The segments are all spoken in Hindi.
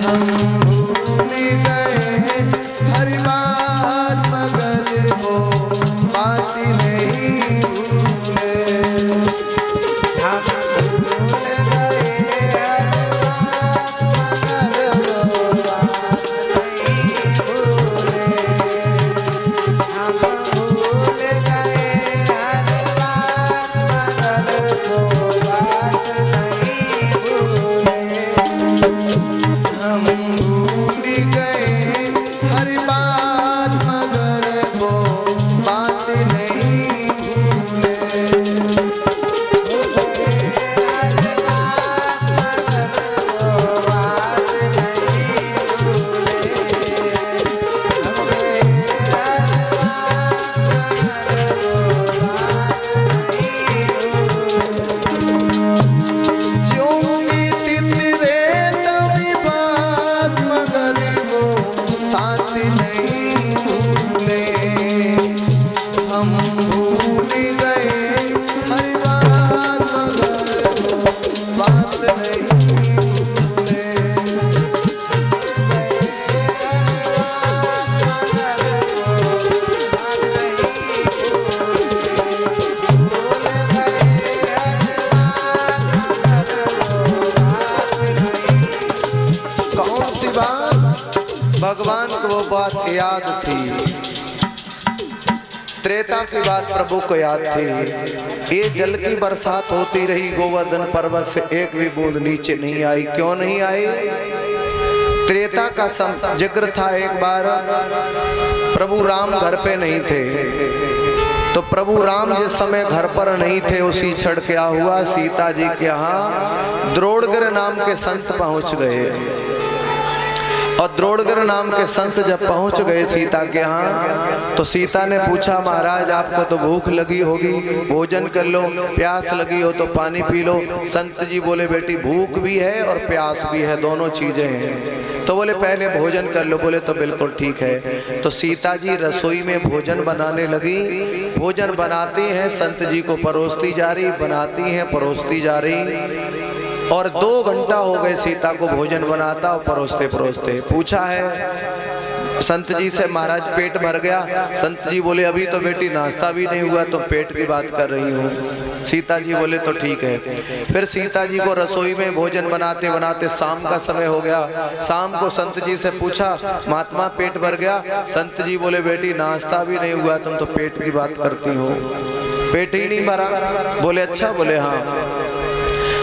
हम भूल गए हर बात मगर वो बात नहीं भूले। हम भूल गए हर बात मगर वो बात नहीं भूले। हम भूल गए हर बात मगर वो बात नहीं भूले। हम भूल गए हर बात मगर वो बात नहीं भूले। ज्योंकि तितरे तभी बात मगर वो साथ नहीं भूले। हम भूल गए हर बात मगर वो बात नहीं भूले। कौन सी बात? भगवान को वो बात याद थी। त्रेता की बात प्रभु को याद थी। ये जल की बरसात होती रही, गोवर्धन पर्वत से एक भी बूंद नीचे नहीं आई। क्यों नहीं आई? त्रेता का जिक्र था। एक बार प्रभु राम घर पे नहीं थे, तो प्रभु राम जिस समय घर पर नहीं थे उसी क्षण क्या हुआ, सीता जी के यहाँ द्रोणगिर नाम के संत पहुंच गए। और द्रोणगिर नाम के संत जब पहुंच गए सीता के यहाँ, तो सीता ने पूछा, महाराज आपको तो भूख लगी होगी, भोजन कर लो, प्यास लगी हो तो पानी पी लो। संत जी बोले, बेटी भूख भी है और प्यास भी है, दोनों चीजें हैं। तो बोले पहले भोजन कर लो। बोले तो बिल्कुल ठीक है। तो सीता जी रसोई में भोजन बनाने लगी। भोजन बनाती हैं, संत जी को परोसती जा रही, बनाती हैं, परोसती जा रही। और 2 घंटा हो गए सीता को भोजन बनाता और परोसते परोसते। पूछा है संत जी से, महाराज पेट भर गया? संत जी बोले, अभी तो बेटी नाश्ता भी नहीं हुआ, तुम पेट की बात कर रही हो। सीता जी बोले तो ठीक है। फिर सीता जी को रसोई में भोजन बनाते बनाते शाम का समय हो गया। शाम को संत जी से पूछा, महात्मा पेट भर गया? संत जी बोले, बेटी नाश्ता भी नहीं हुआ, तुम तो पेट की बात करती हो, पेट ही नहीं भरा। बोले अच्छा? बोले हाँ।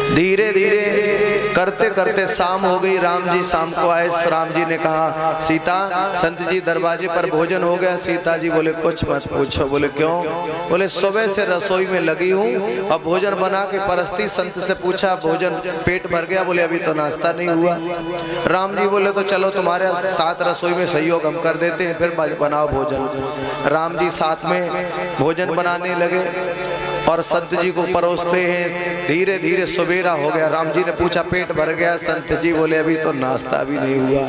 धीरे धीरे करते करते शाम हो गई। राम जी शाम को आए। राम जी ने कहा, सीता संत जी दरवाजे पर भोजन हो गया। सीता जी बोले, कुछ मत पूछो। बोले क्यों? बोले सुबह से रसोई में लगी हूँ, अब भोजन बना के परस्ती। संत से पूछा, भोजन पेट भर गया? बोले अभी तो नाश्ता नहीं हुआ। राम जी बोले तो चलो तुम्हारे साथ रसोई में सहयोग हम कर देते हैं, फिर बनाओ भोजन। राम जी साथ में भोजन बनाने लगे और संत जी को परोसते हैं। धीरे धीरे सवेरा हो गया। राम जी ने पूछा, पेट भर गया? संत जी बोले अभी तो नाश्ता भी नहीं हुआ।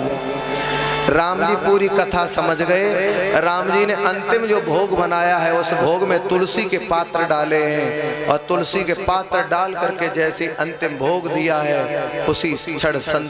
राम जी पूरी कथा समझ गए। राम जी ने अंतिम जो भोग बनाया है, उस भोग में तुलसी के पात्र डाले हैं, और तुलसी के पात्र डाल करके जैसे अंतिम भोग दिया है, उसी क्षण संत